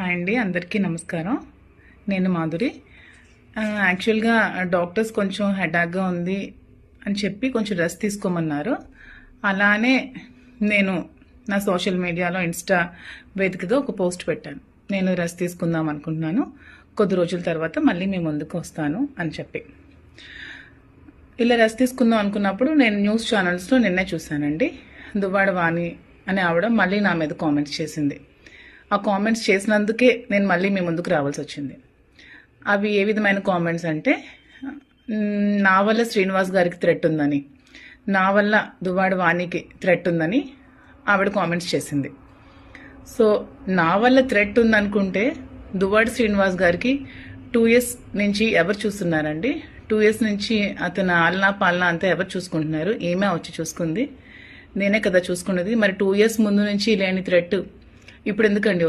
Hi అండి, అందరికీ నమస్కారం. నేను మాధురి. యాక్చువల్గా డాక్టర్స్ కొంచెం హెడాక్గా ఉంది అని చెప్పి కొంచెం రెస్ట్ తీసుకోమన్నారు. అలానే నేను నా సోషల్ మీడియాలో ఇన్స్టా వేదికగా ఒక పోస్ట్ పెట్టాను. నేను రెస్ట్ తీసుకుందాం అనుకుంటున్నాను, కొద్ది రోజుల తర్వాత మళ్ళీ మీ ముందుకు వస్తాను అని చెప్పి. ఇలా రెస్ట్ తీసుకుందాం అనుకున్నప్పుడు నేను న్యూస్ ఛానల్స్లో నిన్నే చూశానండి. దువ్వాడ వాణి అనే ఆవిడ మళ్ళీ నా మీద కామెంట్స్ చేసింది. ఆ కామెంట్స్ చేసినందుకే నేను మళ్ళీ మీ ముందుకు రావాల్సి వచ్చింది. అవి ఏ విధమైన కామెంట్స్ అంటే, నా వల్ల శ్రీనివాస్ గారికి థ్రెట్ ఉందని, నా వల్ల దువ్వాడ వాణికి థ్రెట్ ఉందని ఆవిడ కామెంట్స్ చేసింది. సో నా వల్ల థ్రెట్ ఉందనుకుంటే దువ్వాడ శ్రీనివాస్ గారికి 2 years నుంచి ఎవరు చూస్తున్నారండి? 2 years నుంచి అతను ఆలనా పాలనా అంతా ఎవరు చూసుకుంటున్నారు? ఏమే వచ్చి చూసుకుంది? నేనే కదా చూసుకున్నది. మరి 2 years ముందు నుంచి లేని థ్రెట్ ఇప్పుడు ఎందుకండి